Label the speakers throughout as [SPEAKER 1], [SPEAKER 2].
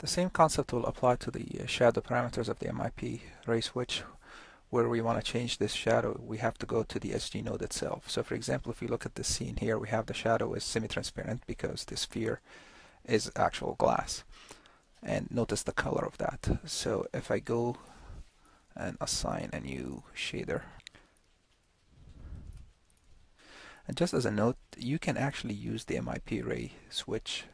[SPEAKER 1] The same concept will apply to the shadow parameters of the MIP ray switch. Where we want to change this shadow, we have to go to the SG node itself. So for example, if we look at this scene here, we have the shadow is semi-transparent because the sphere is actual glass. And notice the color of that. So if I go and assign a new shader, and just as a note, you can actually use the MIP ray switch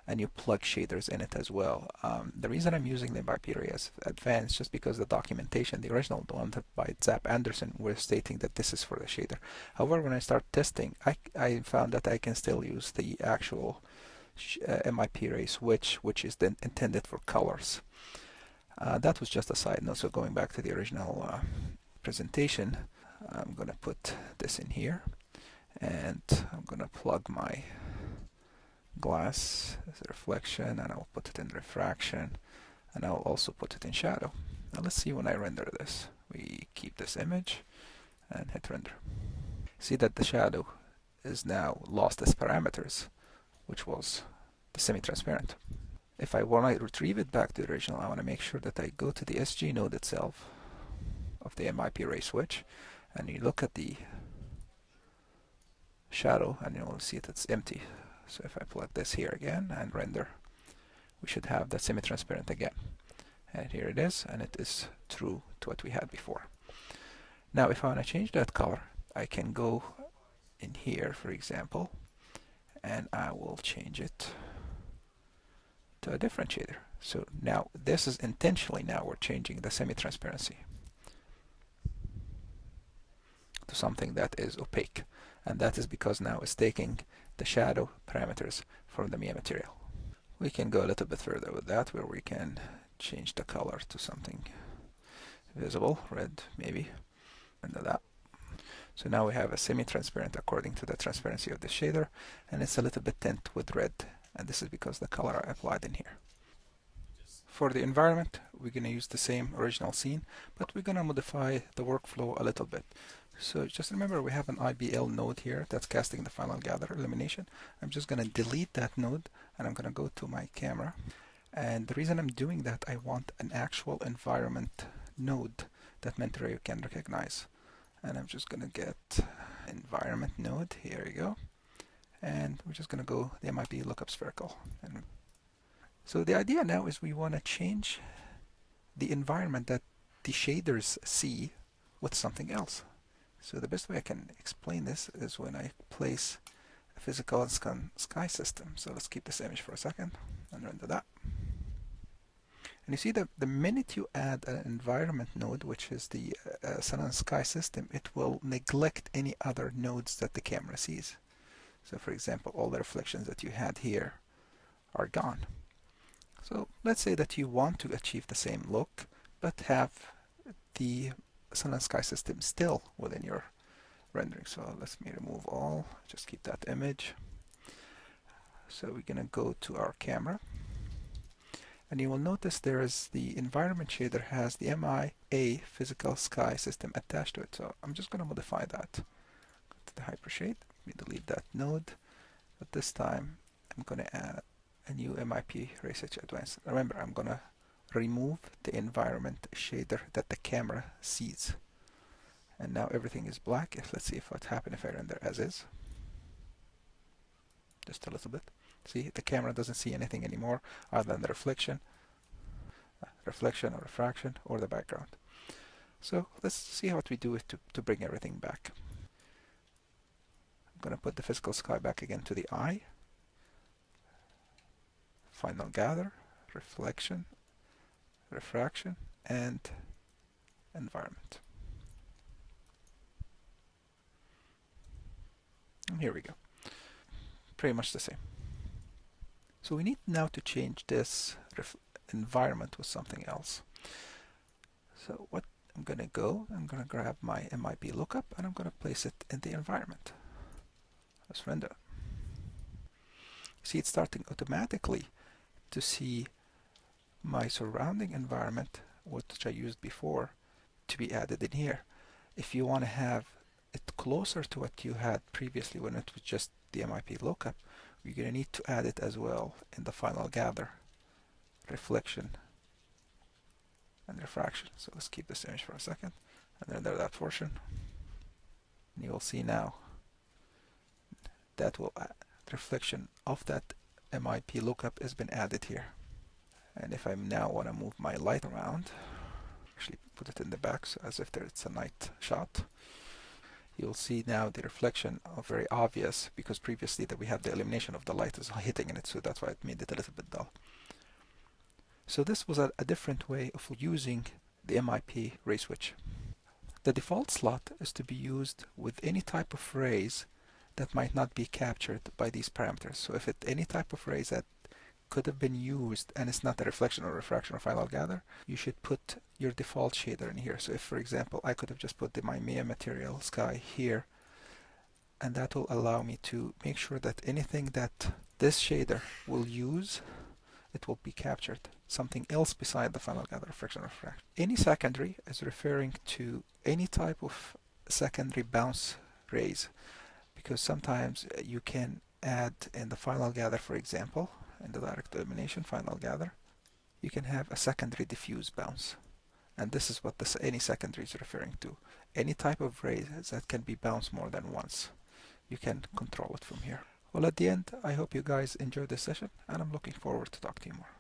[SPEAKER 1] and you plug shaders in it as well. The reason I'm using the MIP ray as advanced just because the documentation, the original one by Zap Anderson, was stating that this is for the shader. However, when I start testing, I found that I can still use the actual MIP ray switch, which is then intended for colors. That was just a side note. So going back to the original presentation, I'm going to put this in here, and I'm going to plug my glass as a reflection, and I'll put it in refraction, and I'll also put it in shadow. Now let's see when I render this. We keep this image and hit render. See that the shadow is now lost its parameters, which was the semi-transparent. If I want to retrieve it back to the original, I want to make sure that I go to the SG node itself of the MIP ray switch, and you look at the shadow and you'll see that it's empty. So if I plug this here again and render, we should have that semi-transparent again. And here it is, and it is true to what we had before. Now if I want to change that color, I can go in here, for example, and I will change it to a different shader. So now this is intentionally, now we're changing the semi-transparency to something that is opaque, and that is because now it's taking the shadow parameters from the Mia material. We can go a little bit further with that, where we can change the color to something visible, red maybe, and that. So now we have a semi-transparent according to the transparency of the shader, and it's a little bit tint with red, and this is because the color I applied in here. For the environment, we're going to use the same original scene, but we're going to modify the workflow a little bit. So just remember, we have an IBL node here that's casting the final gather illumination. I'm just going to delete that node, and I'm going to go to my camera. And the reason I'm doing that, I want an actual environment node that Mentor Ray can recognize. And I'm just going to get environment node. Here we go. And we're just going to go the MIP lookup spherical. And so the idea now is we want to change the environment that the shaders see with something else. So the best way I can explain this is when I place a physical sky system. So let's keep this image for a second and render that. And you see that the minute you add an environment node, which is the sun and sky system, it will neglect any other nodes that the camera sees. So for example, all the reflections that you had here are gone. So let's say that you want to achieve the same look, but have the sun and sky system still within your rendering. So let me remove all, just keep that image. So we're going to go to our camera, and you will notice there is the environment shader has the MIA physical sky system attached to it. So I'm just going to modify that. Go to the hypershade, we delete that node, but this time I'm going to add a new MIP Ray Switch Advanced. Remember, I'm going to remove the environment shader that the camera sees. And now everything is black. Let's see what happens if I render as is. Just a little bit. See, the camera doesn't see anything anymore other than the reflection or refraction or the background. So let's see what we do to bring everything back. I'm going to put the physical sky back again to the eye. Final gather, reflection, refraction, and environment. And here we go. Pretty much the same. So we need now to change this environment with something else. So what I'm going to grab my MIP lookup, and I'm going to place it in the environment. Let's render. See, it's starting automatically to see my surrounding environment, which I used before, to be added in here. If you want to have it closer to what you had previously when it was just the MIP lookup, you're going to need to add it as well in the final gather reflection and refraction. So let's keep this image for a second and render that portion. And you will see now that will reflection of that MIP lookup has been added here. And if I now want to move my light around, actually put it in the back so as if it's a night shot, you'll see now the reflection of very obvious, because previously that we had the illumination of the light is hitting in it, so that's why it made it a little bit dull. So this was a different way of using the MIP ray switch. The default slot is to be used with any type of rays that might not be captured by these parameters. So if it's any type of rays that could have been used and it's not a reflection or refraction or final gather, you should put your default shader in here. So if, for example, I could have just put my Mia material sky here, and that will allow me to make sure that anything that this shader will use, it will be captured. Something else beside the final gather, refraction or refraction. Any secondary is referring to any type of secondary bounce rays, because sometimes you can add in the final gather, for example, in the direct illumination final gather, you can have a secondary diffuse bounce, and this is what any secondary is referring to. Any type of rays that can be bounced more than once, you can control it from here. Well, at the end, I hope you guys enjoyed this session, and I'm looking forward to talk to you more.